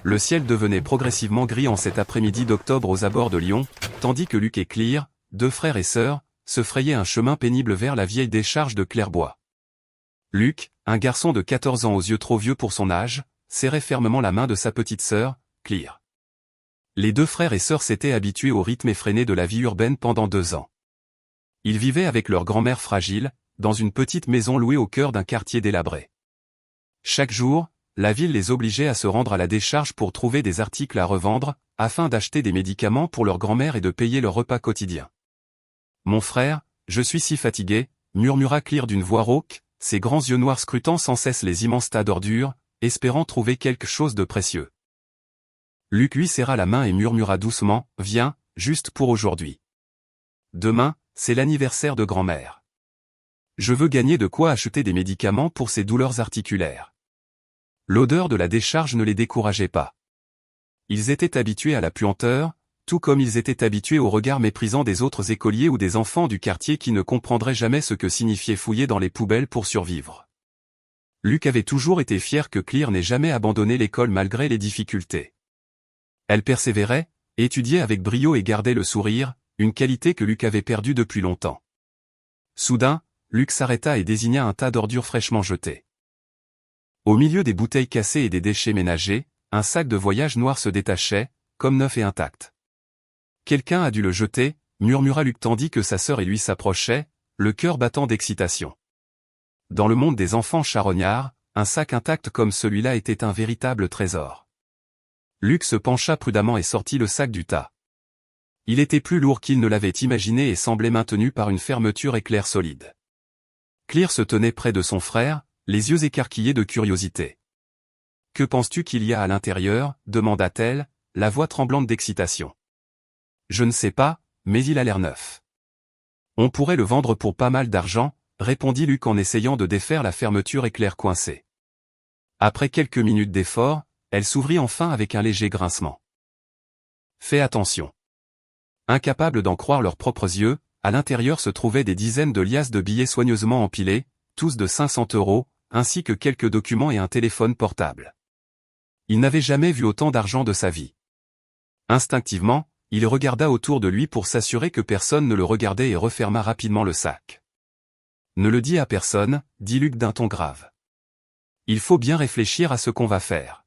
Le ciel devenait progressivement gris en cet après-midi d'octobre aux abords de Lyon, tandis que Luc et Clear, deux frères et sœurs, se frayaient un chemin pénible vers la vieille décharge de Clairbois. Luc, un garçon de 14 ans aux yeux trop vieux pour son âge, serrait fermement la main de sa petite sœur, Clear. Les deux frères et sœurs s'étaient habitués au rythme effréné de la vie urbaine pendant 2 ans. Ils vivaient avec leur grand-mère fragile, dans une petite maison louée au cœur d'un quartier délabré. Chaque jour, la ville les obligeait à se rendre à la décharge pour trouver des articles à revendre, afin d'acheter des médicaments pour leur grand-mère et de payer leur repas quotidien. « Mon frère, je suis si fatigué », murmura Clear d'une voix rauque, ses grands yeux noirs scrutant sans cesse les immenses tas d'ordures, espérant trouver quelque chose de précieux. Luc lui serra la main et murmura doucement, « Viens, juste pour aujourd'hui. Demain, c'est l'anniversaire de grand-mère. Je veux gagner de quoi acheter des médicaments pour ses douleurs articulaires. » L'odeur de la décharge ne les décourageait pas. Ils étaient habitués à la puanteur, tout comme ils étaient habitués au regard méprisant des autres écoliers ou des enfants du quartier qui ne comprendraient jamais ce que signifiait fouiller dans les poubelles pour survivre. Luc avait toujours été fier que Clear n'ait jamais abandonné l'école malgré les difficultés. Elle persévérait, étudiait avec brio et gardait le sourire, une qualité que Luc avait perdue depuis longtemps. Soudain, Luc s'arrêta et désigna un tas d'ordures fraîchement jetées. Au milieu des bouteilles cassées et des déchets ménagers, un sac de voyage noir se détachait, comme neuf et intact. « Quelqu'un a dû le jeter », murmura Luc tandis que sa sœur et lui s'approchaient, le cœur battant d'excitation. Dans le monde des enfants charognards, un sac intact comme celui-là était un véritable trésor. Luc se pencha prudemment et sortit le sac du tas. Il était plus lourd qu'il ne l'avait imaginé et semblait maintenu par une fermeture éclair solide. Clear se tenait près de son frère, les yeux écarquillés de curiosité. « Que penses-tu qu'il y a à l'intérieur » demanda-t-elle, la voix tremblante d'excitation. « Je ne sais pas, mais il a l'air neuf. »« On pourrait le vendre pour pas mal d'argent » répondit Luc en essayant de défaire la fermeture éclair coincée. Après quelques minutes d'effort, elle s'ouvrit enfin avec un léger grincement. « Fais attention. » Incapables d'en croire leurs propres yeux, à l'intérieur se trouvaient des dizaines de liasses de billets soigneusement empilés, tous de 500 €, ainsi que quelques documents et un téléphone portable. Il n'avait jamais vu autant d'argent de sa vie. Instinctivement, il regarda autour de lui pour s'assurer que personne ne le regardait et referma rapidement le sac. « Ne le dis à personne », dit Luc d'un ton grave. « Il faut bien réfléchir à ce qu'on va faire. »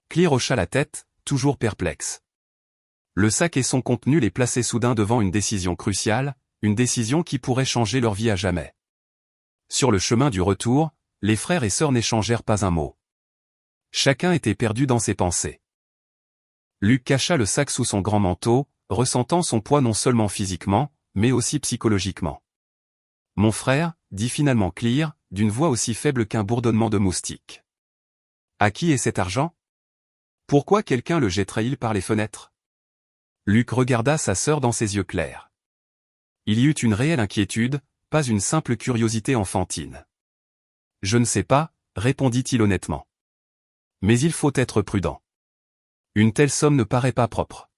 Clear hocha la tête, toujours perplexe. Le sac et son contenu les plaçaient soudain devant une décision cruciale, une décision qui pourrait changer leur vie à jamais. Sur le chemin du retour, les frères et sœurs n'échangèrent pas un mot. Chacun était perdu dans ses pensées. Luc cacha le sac sous son grand manteau, ressentant son poids non seulement physiquement, mais aussi psychologiquement. « Mon frère » dit finalement Clear, d'une voix aussi faible qu'un bourdonnement de moustique. « À qui est cet argent ? Pourquoi quelqu'un le jetterait-il par les fenêtres ?» Luc regarda sa sœur dans ses yeux clairs. Il y eut une réelle inquiétude, pas une simple curiosité enfantine. « Je ne sais pas », répondit-il honnêtement. « Mais il faut être prudent. Une telle somme ne paraît pas propre. »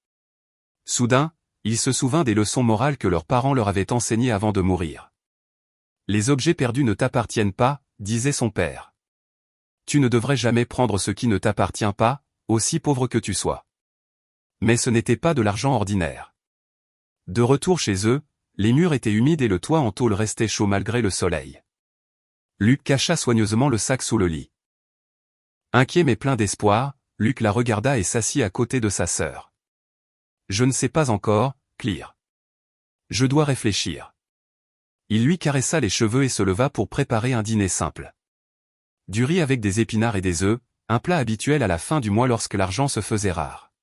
Soudain, il se souvint des leçons morales que leurs parents leur avaient enseignées avant de mourir. « Les objets perdus ne t'appartiennent pas », disait son père. « Tu ne devrais jamais prendre ce qui ne t'appartient pas, aussi pauvre que tu sois. » Mais ce n'était pas de l'argent ordinaire. De retour chez eux, les murs étaient humides et le toit en tôle restait chaud malgré le soleil. Luc cacha soigneusement le sac sous le lit. Inquiet mais plein d'espoir, Luc la regarda et s'assit à côté de sa sœur. « Je ne sais pas encore, Clear. Je dois réfléchir. » Il lui caressa les cheveux et se leva pour préparer un dîner simple. Du riz avec des épinards et des œufs, un plat habituel à la fin du mois lorsque l'argent se faisait rare.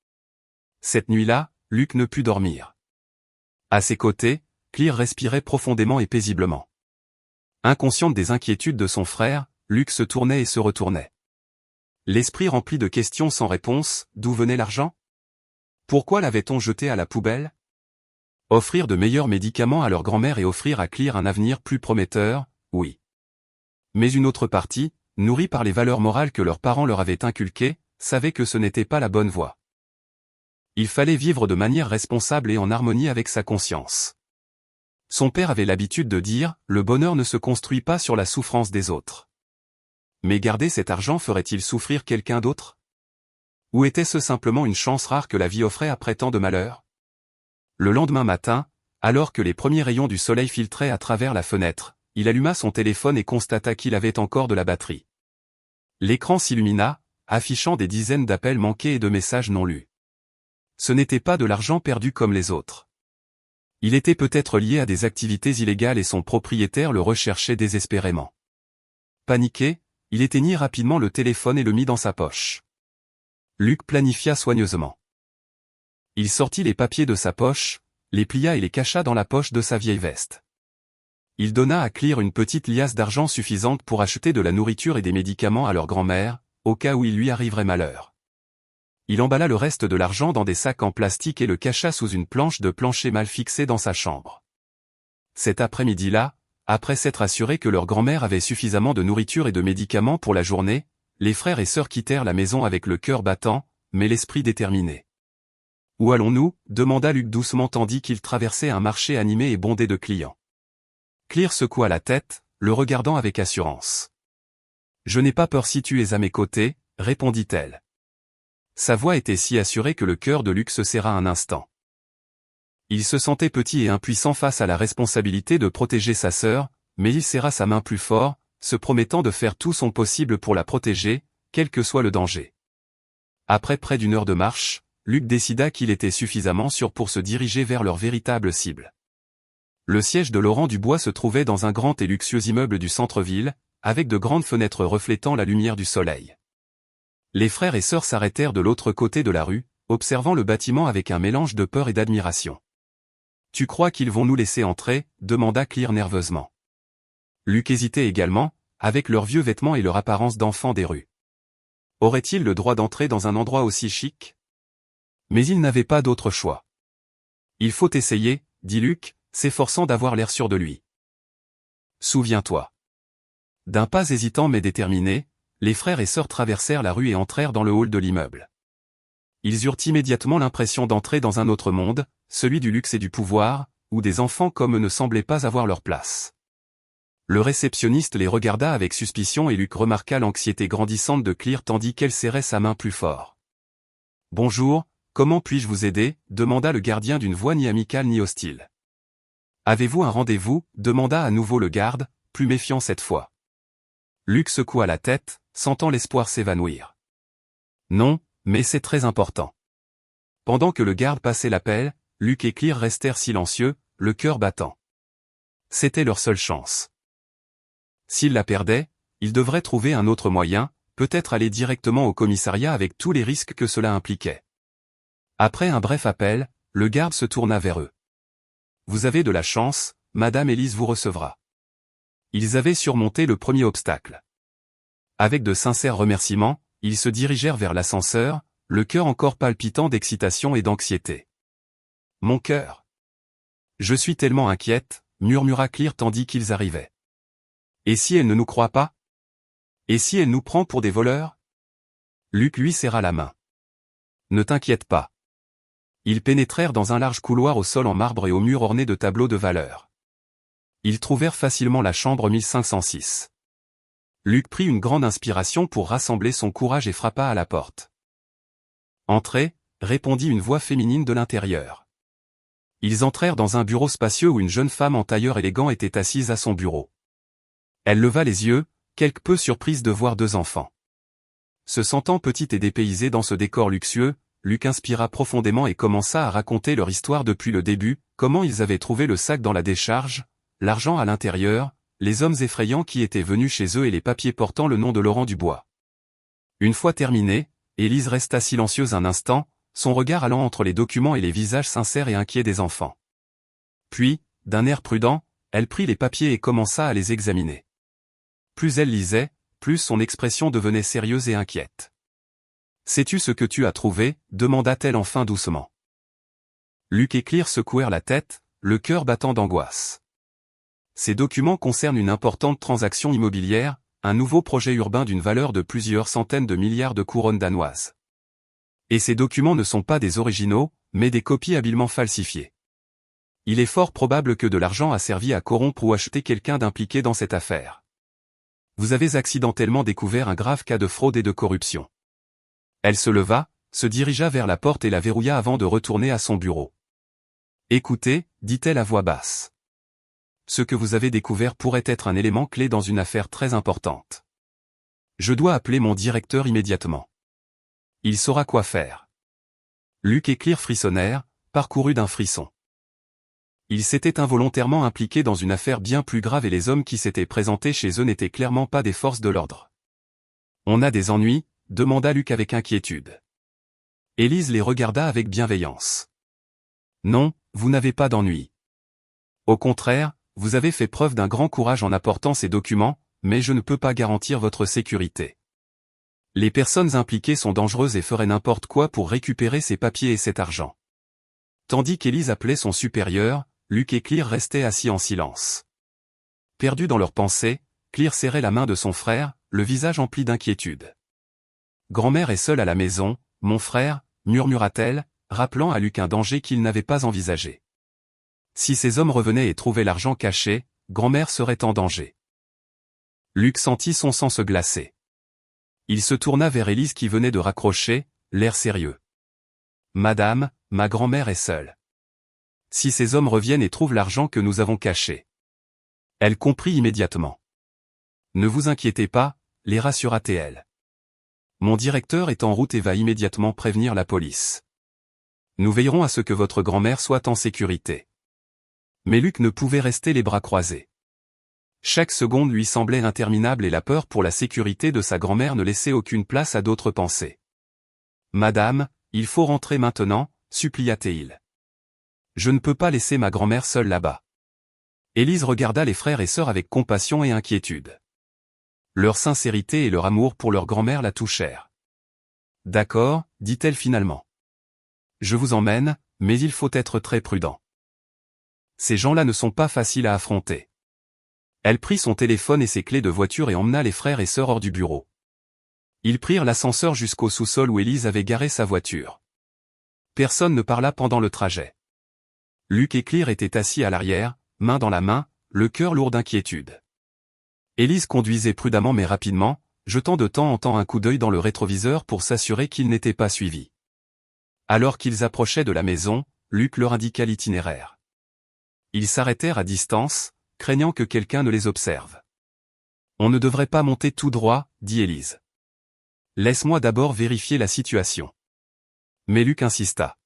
Cette nuit-là, Luc ne put dormir. À ses côtés, Clear respirait profondément et paisiblement. Inconsciente des inquiétudes de son frère, Luc se tournait et se retournait. L'esprit rempli de questions sans réponse, d'où venait l'argent ? Pourquoi l'avait-on jeté à la poubelle ? Offrir de meilleurs médicaments à leur grand-mère et offrir à Clear un avenir plus prometteur, oui. Mais une autre partie, nourrie par les valeurs morales que leurs parents leur avaient inculquées, savait que ce n'était pas la bonne voie. Il fallait vivre de manière responsable et en harmonie avec sa conscience. Son père avait l'habitude de dire « Le bonheur ne se construit pas sur la souffrance des autres ». Mais garder cet argent ferait-il souffrir quelqu'un d'autre ? Ou était-ce simplement une chance rare que la vie offrait après tant de malheurs? Le lendemain matin, alors que les premiers rayons du soleil filtraient à travers la fenêtre, il alluma son téléphone et constata qu'il avait encore de la batterie. L'écran s'illumina, affichant des dizaines d'appels manqués et de messages non lus. Ce n'était pas de l'argent perdu comme les autres. Il était peut-être lié à des activités illégales et son propriétaire le recherchait désespérément. Paniqué, il éteignit rapidement le téléphone et le mit dans sa poche. Luc planifia soigneusement. Il sortit les papiers de sa poche, les plia et les cacha dans la poche de sa vieille veste. Il donna à Clear une petite liasse d'argent suffisante pour acheter de la nourriture et des médicaments à leur grand-mère, au cas où il lui arriverait malheur. Il emballa le reste de l'argent dans des sacs en plastique et le cacha sous une planche de plancher mal fixée dans sa chambre. Cet après-midi-là, après s'être assuré que leur grand-mère avait suffisamment de nourriture et de médicaments pour la journée, les frères et sœurs quittèrent la maison avec le cœur battant, mais l'esprit déterminé. « Où allons-nous » demanda Luc doucement tandis qu'il traversait un marché animé et bondé de clients. Clear secoua la tête, le regardant avec assurance. « Je n'ai pas peur si tu es à mes côtés, » répondit-elle. Sa voix était si assurée que le cœur de Luc se serra un instant. Il se sentait petit et impuissant face à la responsabilité de protéger sa sœur, mais il serra sa main plus fort, se promettant de faire tout son possible pour la protéger, quel que soit le danger. Après près d'une heure de marche, Luc décida qu'il était suffisamment sûr pour se diriger vers leur véritable cible. Le siège de Laurent Dubois se trouvait dans un grand et luxueux immeuble du centre-ville, avec de grandes fenêtres reflétant la lumière du soleil. Les frères et sœurs s'arrêtèrent de l'autre côté de la rue, observant le bâtiment avec un mélange de peur et d'admiration. « Tu crois qu'ils vont nous laisser entrer » demanda Clear nerveusement. Luc hésitait également, avec leurs vieux vêtements et leur apparence d'enfants des rues. Aurait-il le droit d'entrer dans un endroit aussi chic? Mais il n'avait pas d'autre choix. « Il faut essayer » dit Luc, s'efforçant d'avoir l'air sûr de lui. « Souviens-toi. » D'un pas hésitant mais déterminé, les frères et sœurs traversèrent la rue et entrèrent dans le hall de l'immeuble. Ils eurent immédiatement l'impression d'entrer dans un autre monde, celui du luxe et du pouvoir, où des enfants comme eux ne semblaient pas avoir leur place. Le réceptionniste les regarda avec suspicion et Luc remarqua l'anxiété grandissante de Clear tandis qu'elle serrait sa main plus fort. « Bonjour, comment puis-je vous aider » demanda le gardien d'une voix ni amicale ni hostile. « Avez-vous un rendez-vous » demanda à nouveau le garde, plus méfiant cette fois. Luc secoua la tête, sentant l'espoir s'évanouir. « Non, mais c'est très important. » Pendant que le garde passait l'appel, Luc et Clear restèrent silencieux, le cœur battant. C'était leur seule chance. S'ils la perdaient, ils devraient trouver un autre moyen, peut-être aller directement au commissariat avec tous les risques que cela impliquait. Après un bref appel, le garde se tourna vers eux. « Vous avez de la chance, Madame Élise vous recevra. » Ils avaient surmonté le premier obstacle. Avec de sincères remerciements, ils se dirigèrent vers l'ascenseur, le cœur encore palpitant d'excitation et d'anxiété. « Mon cœur. Je suis tellement inquiète, » murmura Clear tandis qu'ils arrivaient. « Et si elle ne nous croit pas? Et si elle nous prend pour des voleurs ?» Luc lui serra la main. « Ne t'inquiète pas. » Ils pénétrèrent dans un large couloir au sol en marbre et aux murs ornés de tableaux de valeur. Ils trouvèrent facilement la chambre 1506. Luc prit une grande inspiration pour rassembler son courage et frappa à la porte. « Entrez » répondit une voix féminine de l'intérieur. Ils entrèrent dans un bureau spacieux où une jeune femme en tailleur élégant était assise à son bureau. Elle leva les yeux, quelque peu surprise de voir deux enfants. Se sentant petite et dépaysée dans ce décor luxueux, Luc inspira profondément et commença à raconter leur histoire depuis le début, comment ils avaient trouvé le sac dans la décharge, l'argent à l'intérieur, les hommes effrayants qui étaient venus chez eux et les papiers portant le nom de Laurent Dubois. Une fois terminé, Élise resta silencieuse un instant, son regard allant entre les documents et les visages sincères et inquiets des enfants. Puis, d'un air prudent, elle prit les papiers et commença à les examiner. Plus elle lisait, plus son expression devenait sérieuse et inquiète. « Sais-tu ce que tu as trouvé » demanda-t-elle enfin doucement. Luc et Clear secouèrent la tête, le cœur battant d'angoisse. Ces documents concernent une importante transaction immobilière, un nouveau projet urbain d'une valeur de plusieurs centaines de milliards de couronnes danoises. Et ces documents ne sont pas des originaux, mais des copies habilement falsifiées. Il est fort probable que de l'argent a servi à corrompre ou acheter quelqu'un d'impliqué dans cette affaire. Vous avez accidentellement découvert un grave cas de fraude et de corruption. Elle se leva, se dirigea vers la porte et la verrouilla avant de retourner à son bureau. « Écoutez, dit-elle à voix basse. Ce que vous avez découvert pourrait être un élément clé dans une affaire très importante. Je dois appeler mon directeur immédiatement. Il saura quoi faire. » Luc et Clear frissonnèrent, parcourus d'un frisson. Ils s'étaient involontairement impliqués dans une affaire bien plus grave et les hommes qui s'étaient présentés chez eux n'étaient clairement pas des forces de l'ordre. « On a des ennuis ?» demanda Luc avec inquiétude. Élise les regarda avec bienveillance. « Non, vous n'avez pas d'ennui. Au contraire, vous avez fait preuve d'un grand courage en apportant ces documents, mais je ne peux pas garantir votre sécurité. Les personnes impliquées sont dangereuses et feraient n'importe quoi pour récupérer ces papiers et cet argent. » Tandis qu'Élise appelait son supérieur, Luc et Clear restaient assis en silence. Perdus dans leurs pensées, Clear serrait la main de son frère, le visage empli d'inquiétude. « Grand-mère est seule à la maison, mon frère, » murmura-t-elle, rappelant à Luc un danger qu'il n'avait pas envisagé. Si ces hommes revenaient et trouvaient l'argent caché, grand-mère serait en danger. Luc sentit son sang se glacer. Il se tourna vers Élise qui venait de raccrocher, l'air sérieux. « Madame, ma grand-mère est seule. Si ces hommes reviennent et trouvent l'argent que nous avons caché. » Elle comprit immédiatement. « Ne vous inquiétez pas, » les rassura-t-elle. « Mon directeur est en route et va immédiatement prévenir la police. Nous veillerons à ce que votre grand-mère soit en sécurité. » Mais Luc ne pouvait rester les bras croisés. Chaque seconde lui semblait interminable et la peur pour la sécurité de sa grand-mère ne laissait aucune place à d'autres pensées. « Madame, il faut rentrer maintenant, » supplia-t-il. « Je ne peux pas laisser ma grand-mère seule là-bas. » Élise regarda les frères et sœurs avec compassion et inquiétude. Leur sincérité et leur amour pour leur grand-mère la touchèrent. « D'accord, » dit-elle finalement. « Je vous emmène, mais il faut être très prudent. Ces gens-là ne sont pas faciles à affronter. » Elle prit son téléphone et ses clés de voiture et emmena les frères et sœurs hors du bureau. Ils prirent l'ascenseur jusqu'au sous-sol où Élise avait garé sa voiture. Personne ne parla pendant le trajet. Luc et Clear étaient assis à l'arrière, main dans la main, le cœur lourd d'inquiétude. Élise conduisait prudemment mais rapidement, jetant de temps en temps un coup d'œil dans le rétroviseur pour s'assurer qu'ils n'étaient pas suivis. Alors qu'ils approchaient de la maison, Luc leur indiqua l'itinéraire. Ils s'arrêtèrent à distance, craignant que quelqu'un ne les observe. « On ne devrait pas monter tout droit, » dit Élise. « Laisse-moi d'abord vérifier la situation. » Mais Luc insista.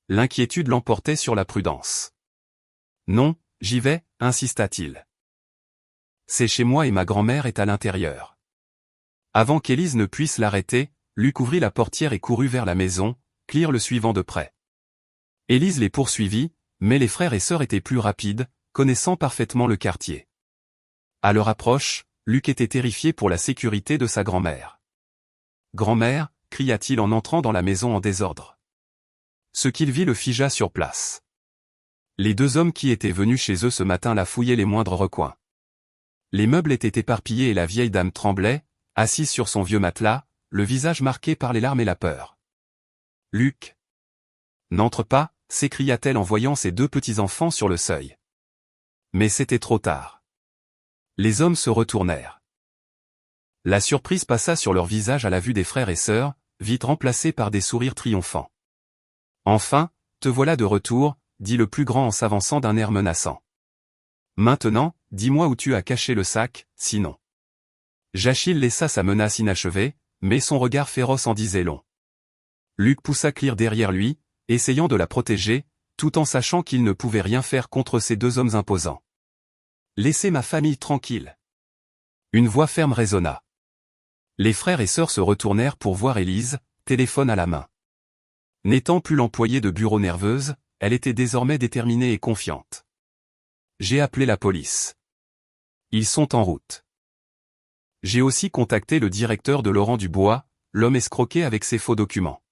L'inquiétude l'emportait sur la prudence. « Non, j'y vais, » insista-t-il. « C'est chez moi et ma grand-mère est à l'intérieur. » Avant qu'Élise ne puisse l'arrêter, Luc ouvrit la portière et courut vers la maison, Clear le suivant de près. Élise les poursuivit, mais les frères et sœurs étaient plus rapides, connaissant parfaitement le quartier. À leur approche, Luc était terrifié pour la sécurité de sa grand-mère. « Grand-mère » cria-t-il en entrant dans la maison en désordre. Ce qu'il vit le figea sur place. Les deux hommes qui étaient venus chez eux ce matin la fouillaient les moindres recoins. Les meubles étaient éparpillés et la vieille dame tremblait, assise sur son vieux matelas, le visage marqué par les larmes et la peur. « Luc !»« N'entre pas !» s'écria-t-elle en voyant ses deux petits-enfants sur le seuil. Mais c'était trop tard. Les hommes se retournèrent. La surprise passa sur leur visage à la vue des frères et sœurs, vite remplacée par des sourires triomphants. « Enfin, te voilà de retour », dit le plus grand en s'avançant d'un air menaçant. « Maintenant, dis-moi où tu as caché le sac, sinon. » Jachille laissa sa menace inachevée, mais son regard féroce en disait long. Luc poussa Clear derrière lui, essayant de la protéger, tout en sachant qu'il ne pouvait rien faire contre ces deux hommes imposants. « Laissez ma famille tranquille. » Une voix ferme résonna. Les frères et sœurs se retournèrent pour voir Élise, téléphone à la main. N'étant plus l'employée de bureau nerveuse, elle était désormais déterminée et confiante. « J'ai appelé la police. Ils sont en route. J'ai aussi contacté le directeur de Laurent Dubois, l'homme escroqué avec ses faux documents. »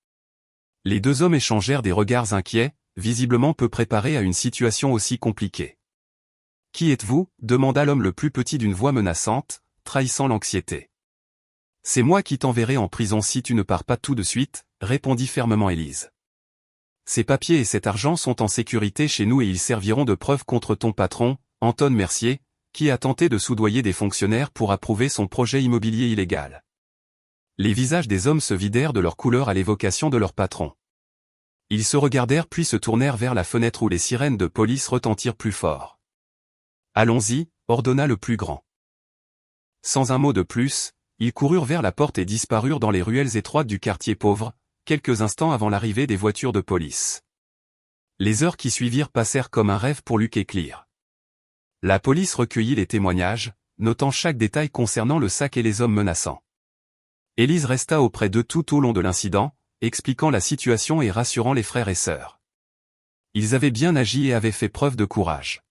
Les deux hommes échangèrent des regards inquiets, visiblement peu préparés à une situation aussi compliquée. « Qui êtes-vous » demanda l'homme le plus petit d'une voix menaçante, trahissant l'anxiété. « C'est moi qui t'enverrai en prison si tu ne pars pas tout de suite » répondit fermement Élise. « Ces papiers et cet argent sont en sécurité chez nous et ils serviront de preuve contre ton patron, Anton Mercier, qui a tenté de soudoyer des fonctionnaires pour approuver son projet immobilier illégal. Les visages des hommes se vidèrent de leur couleur à l'évocation de leur patron. Ils se regardèrent puis se tournèrent vers la fenêtre où les sirènes de police retentirent plus fort. « Allons-y » ordonna le plus grand. Sans un mot de plus, ils coururent vers la porte et disparurent dans les ruelles étroites du quartier pauvre, quelques instants avant l'arrivée des voitures de police. Les heures qui suivirent passèrent comme un rêve pour Luke et Clear. La police recueillit les témoignages, notant chaque détail concernant le sac et les hommes menaçants. Élise resta auprès d'eux tout au long de l'incident, expliquant la situation et rassurant les frères et sœurs. Ils avaient bien agi et avaient fait preuve de courage.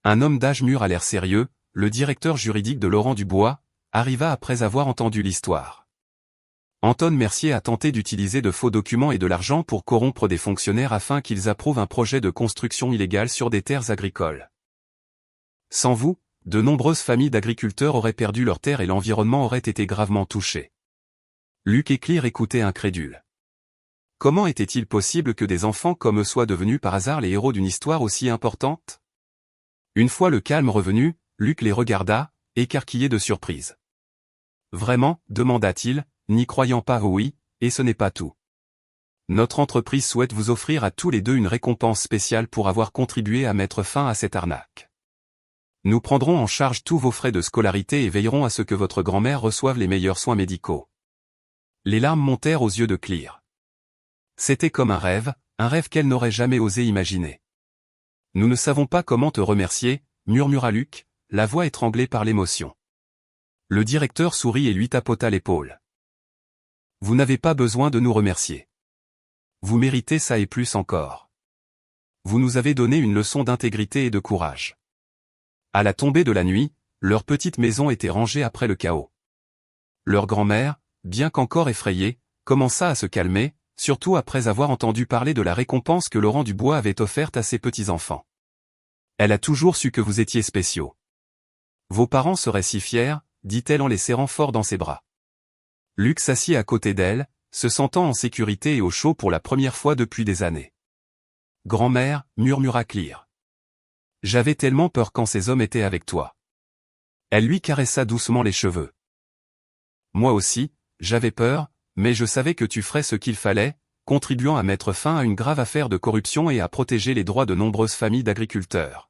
Un homme d'âge mûr à l'air sérieux, le directeur juridique de Laurent Dubois, arriva après avoir entendu l'histoire. Anton Mercier a tenté d'utiliser de faux documents et de l'argent pour corrompre des fonctionnaires afin qu'ils approuvent un projet de construction illégale sur des terres agricoles. Sans vous, de nombreuses familles d'agriculteurs auraient perdu leurs terres et l'environnement aurait été gravement touché. Luke et Clear écoutaient incrédules. Comment était-il possible que des enfants comme eux soient devenus par hasard les héros d'une histoire aussi importante? Une fois le calme revenu, Luke les regarda, écarquillé de surprise. Vraiment, demanda-t-il, n'y croyant pas oui, et ce n'est pas tout. Notre entreprise souhaite vous offrir à tous les deux une récompense spéciale pour avoir contribué à mettre fin à cette arnaque. Nous prendrons en charge tous vos frais de scolarité et veillerons à ce que votre grand-mère reçoive les meilleurs soins médicaux. Les larmes montèrent aux yeux de Clear. C'était comme un rêve qu'elle n'aurait jamais osé imaginer. Nous ne savons pas comment te remercier, murmura Luke, la voix étranglée par l'émotion. Le directeur sourit et lui tapota l'épaule. Vous n'avez pas besoin de nous remercier. Vous méritez ça et plus encore. Vous nous avez donné une leçon d'intégrité et de courage. À la tombée de la nuit, leur petite maison était rangée après le chaos. Leur grand-mère, bien qu'encore effrayée, commença à se calmer, surtout après avoir entendu parler de la récompense que Laurent Dubois avait offerte à ses petits-enfants. Elle a toujours su que vous étiez spéciaux. Vos parents seraient si fiers, dit-elle en les serrant fort dans ses bras. Luke s'assit à côté d'elle, se sentant en sécurité et au chaud pour la première fois depuis des années. Grand-mère, murmura Clear. J'avais tellement peur quand ces hommes étaient avec toi. Elle lui caressa doucement les cheveux. Moi aussi, j'avais peur, mais je savais que tu ferais ce qu'il fallait, contribuant à mettre fin à une grave affaire de corruption et à protéger les droits de nombreuses familles d'agriculteurs.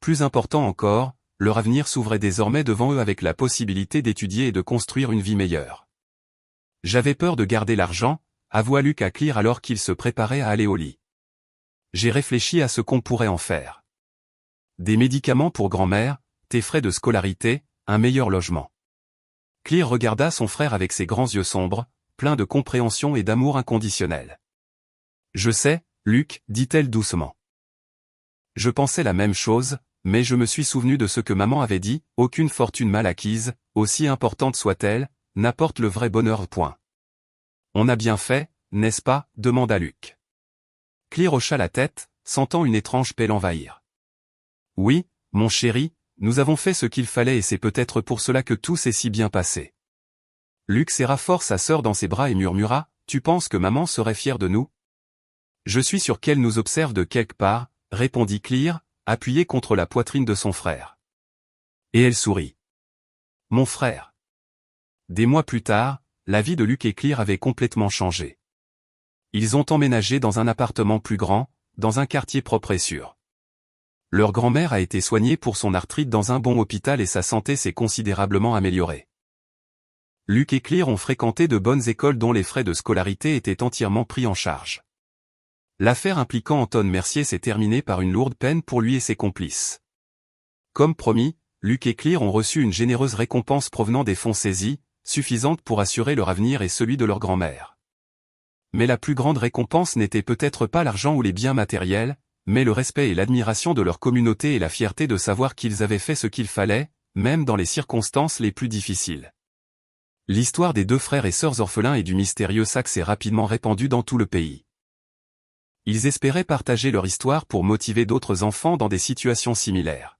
Plus important encore, leur avenir s'ouvrait désormais devant eux avec la possibilité d'étudier et de construire une vie meilleure. J'avais peur de garder l'argent, avoua Luke à Clear alors qu'il se préparait à aller au lit. J'ai réfléchi à ce qu'on pourrait en faire. Des médicaments pour grand-mère, tes frais de scolarité, un meilleur logement. Clear regarda son frère avec ses grands yeux sombres, pleins de compréhension et d'amour inconditionnel. Je sais, Luke, dit-elle doucement. Je pensais la même chose, mais je me suis souvenu de ce que maman avait dit, aucune fortune mal acquise, aussi importante soit-elle, n'apporte le vrai bonheur. On a bien fait, n'est-ce pas, demanda Luke. Clear hocha la tête, sentant une étrange paix l'envahir. Oui, mon chéri, nous avons fait ce qu'il fallait et c'est peut-être pour cela que tout s'est si bien passé. Luke serra fort sa sœur dans ses bras et murmura, tu penses que maman serait fière de nous? Je suis sûr qu'elle nous observe de quelque part, répondit Clear, appuyé contre la poitrine de son frère. Et elle sourit. Mon frère. Des mois plus tard, la vie de Luke et Clear avait complètement changé. Ils ont emménagé dans un appartement plus grand, dans un quartier propre et sûr. Leur grand-mère a été soignée pour son arthrite dans un bon hôpital et sa santé s'est considérablement améliorée. Luke et Clear ont fréquenté de bonnes écoles dont les frais de scolarité étaient entièrement pris en charge. L'affaire impliquant Anton Mercier s'est terminée par une lourde peine pour lui et ses complices. Comme promis, Luke et Clear ont reçu une généreuse récompense provenant des fonds saisis, suffisante pour assurer leur avenir et celui de leur grand-mère. Mais la plus grande récompense n'était peut-être pas l'argent ou les biens matériels, mais le respect et l'admiration de leur communauté et la fierté de savoir qu'ils avaient fait ce qu'il fallait, même dans les circonstances les plus difficiles. L'histoire des deux frères et sœurs orphelins et du mystérieux sac s'est rapidement répandue dans tout le pays. Ils espéraient partager leur histoire pour motiver d'autres enfants dans des situations similaires.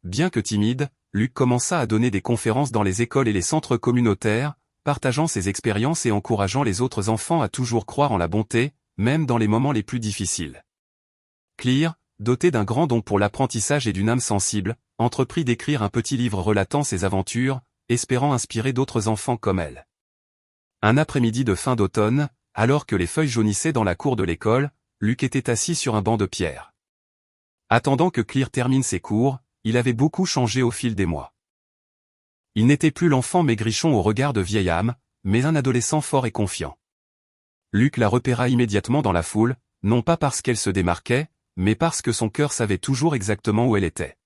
Bien que timide, Luke commença à donner des conférences dans les écoles et les centres communautaires, partageant ses expériences et encourageant les autres enfants à toujours croire en la bonté, même dans les moments les plus difficiles. Clear, doté d'un grand don pour l'apprentissage et d'une âme sensible, entreprit d'écrire un petit livre relatant ses aventures, espérant inspirer d'autres enfants comme elle. Un après-midi de fin d'automne, alors que les feuilles jaunissaient dans la cour de l'école, Luc était assis sur un banc de pierre. Attendant que Clear termine ses cours, il avait beaucoup changé au fil des mois. Il n'était plus l'enfant maigrichon au regard de vieille âme, mais un adolescent fort et confiant. Luc la repéra immédiatement dans la foule, non pas parce qu'elle se démarquait, mais parce que son cœur savait toujours exactement où elle était.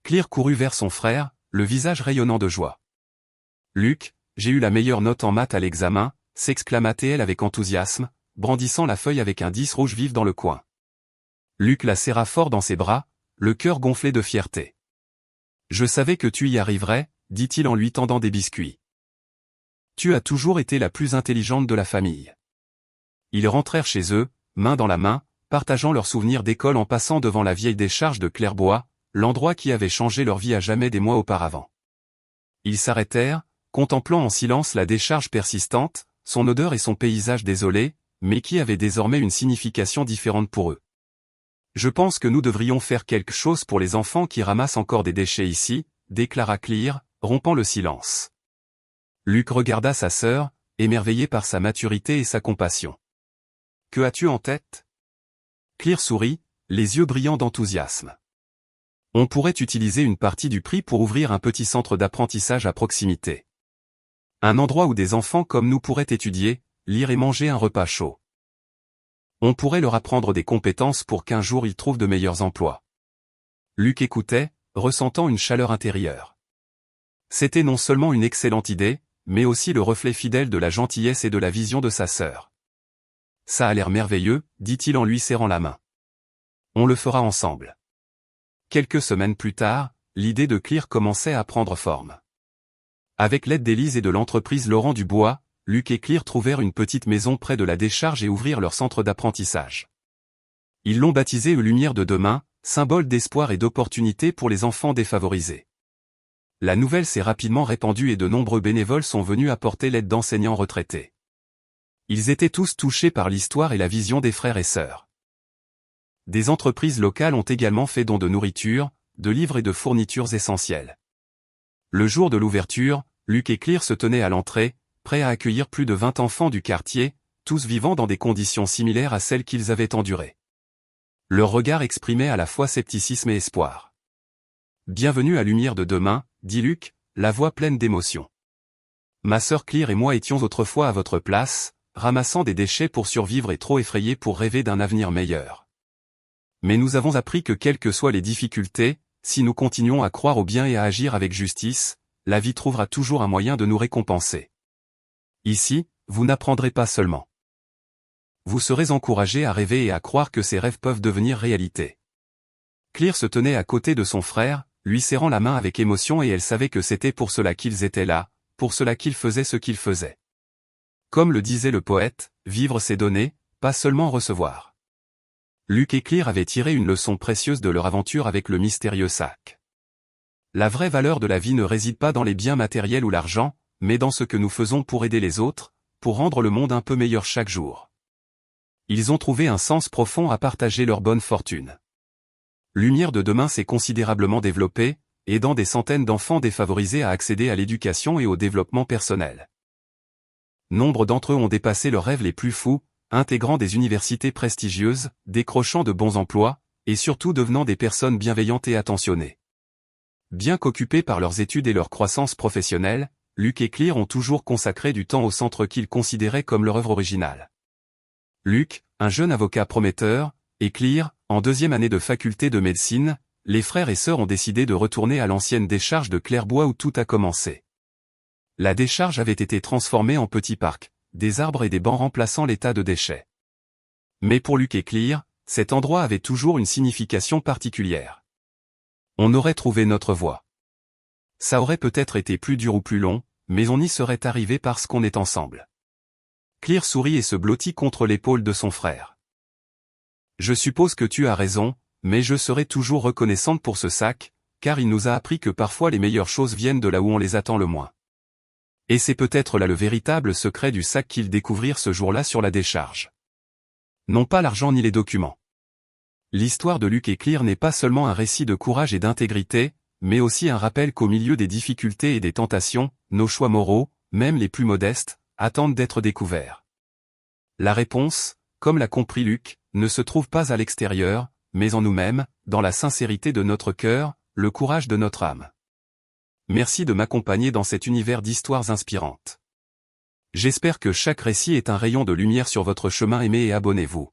Clear courut vers son frère, le visage rayonnant de joie. « Luc, j'ai eu la meilleure note en maths à l'examen », s'exclama-t-elle avec enthousiasme, brandissant la feuille avec un 10 rouge vif dans le coin. Luc la serra fort dans ses bras, le cœur gonflé de fierté. « Je savais que tu y arriverais », dit-il en lui tendant des biscuits. « Tu as toujours été la plus intelligente de la famille. » Ils rentrèrent chez eux, main dans la main, partageant leurs souvenirs d'école en passant devant la vieille décharge de Clairbois, l'endroit qui avait changé leur vie à jamais des mois auparavant. Ils s'arrêtèrent, contemplant en silence la décharge persistante, son odeur et son paysage désolé, mais qui avait désormais une signification différente pour eux. « Je pense que nous devrions faire quelque chose pour les enfants qui ramassent encore des déchets ici, » déclara Clear, rompant le silence. Luc regarda sa sœur, émerveillé par sa maturité et sa compassion. « Que as-tu en tête ?» Clear sourit, les yeux brillants d'enthousiasme. « On pourrait utiliser une partie du prix pour ouvrir un petit centre d'apprentissage à proximité. Un endroit où des enfants comme nous pourraient étudier, lire et manger un repas chaud. On pourrait leur apprendre des compétences pour qu'un jour ils trouvent de meilleurs emplois. » Luc écoutait, ressentant une chaleur intérieure. C'était non seulement une excellente idée, mais aussi le reflet fidèle de la gentillesse et de la vision de sa sœur. « Ça a l'air merveilleux, » dit-il en lui serrant la main. « On le fera ensemble. » Quelques semaines plus tard, l'idée de Clear commençait à prendre forme. Avec l'aide d'Élise et de l'entreprise Laurent Dubois, Luc et Clear trouvèrent une petite maison près de la décharge et ouvrirent leur centre d'apprentissage. Ils l'ont baptisé Lumière de demain, symbole d'espoir et d'opportunité pour les enfants défavorisés. La nouvelle s'est rapidement répandue et de nombreux bénévoles sont venus apporter l'aide d'enseignants retraités. Ils étaient tous touchés par l'histoire et la vision des frères et sœurs. Des entreprises locales ont également fait don de nourriture, de livres et de fournitures essentielles. Le jour de l'ouverture, Luc et Clear se tenaient à l'entrée, prêts à accueillir plus de 20 enfants du quartier, tous vivant dans des conditions similaires à celles qu'ils avaient endurées. Leur regard exprimait à la fois scepticisme et espoir. « Bienvenue à Lumière de demain », dit Luc, la voix pleine d'émotion. « Ma sœur Clear et moi étions autrefois à votre place, ramassant des déchets pour survivre et trop effrayés pour rêver d'un avenir meilleur. Mais nous avons appris que quelles que soient les difficultés, si nous continuons à croire au bien et à agir avec justice, la vie trouvera toujours un moyen de nous récompenser. Ici, vous n'apprendrez pas seulement. Vous serez encouragés à rêver et à croire que ces rêves peuvent devenir réalité. » Clear se tenait à côté de son frère, lui serrant la main avec émotion et elle savait que c'était pour cela qu'ils étaient là, pour cela qu'ils faisaient ce qu'ils faisaient. Comme le disait le poète, vivre c'est donner, pas seulement recevoir. Luc et Clear avaient tiré une leçon précieuse de leur aventure avec le mystérieux sac. La vraie valeur de la vie ne réside pas dans les biens matériels ou l'argent, mais dans ce que nous faisons pour aider les autres, pour rendre le monde un peu meilleur chaque jour. Ils ont trouvé un sens profond à partager leur bonne fortune. Lumière de demain s'est considérablement développée, aidant des centaines d'enfants défavorisés à accéder à l'éducation et au développement personnel. Nombre d'entre eux ont dépassé leurs rêves les plus fous, intégrant des universités prestigieuses, décrochant de bons emplois, et surtout devenant des personnes bienveillantes et attentionnées. Bien qu'occupés par leurs études et leur croissance professionnelle, Luc et Clear ont toujours consacré du temps au centre qu'ils considéraient comme leur œuvre originale. Luc, un jeune avocat prometteur, et Clear, en deuxième année de faculté de médecine, les frères et sœurs ont décidé de retourner à l'ancienne décharge de Clairbois où tout a commencé. La décharge avait été transformée en petit parc, des arbres et des bancs remplaçant les tas de déchets. Mais pour Luc et Clear, cet endroit avait toujours une signification particulière. On aurait trouvé notre voie. Ça aurait peut-être été plus dur ou plus long, mais on y serait arrivé parce qu'on est ensemble. Clear sourit et se blottit contre l'épaule de son frère. « Je suppose que tu as raison, mais je serai toujours reconnaissante pour ce sac, car il nous a appris que parfois les meilleures choses viennent de là où on les attend le moins. » Et c'est peut-être là le véritable secret du sac qu'ils découvrirent ce jour-là sur la décharge. Non pas l'argent ni les documents. L'histoire de Luc et Clear n'est pas seulement un récit de courage et d'intégrité, mais aussi un rappel qu'au milieu des difficultés et des tentations, nos choix moraux, même les plus modestes, attendent d'être découverts. La réponse, comme l'a compris Luc, ne se trouve pas à l'extérieur, mais en nous-mêmes, dans la sincérité de notre cœur, le courage de notre âme. Merci de m'accompagner dans cet univers d'histoires inspirantes. J'espère que chaque récit est un rayon de lumière sur votre chemin, aimé et abonnez-vous.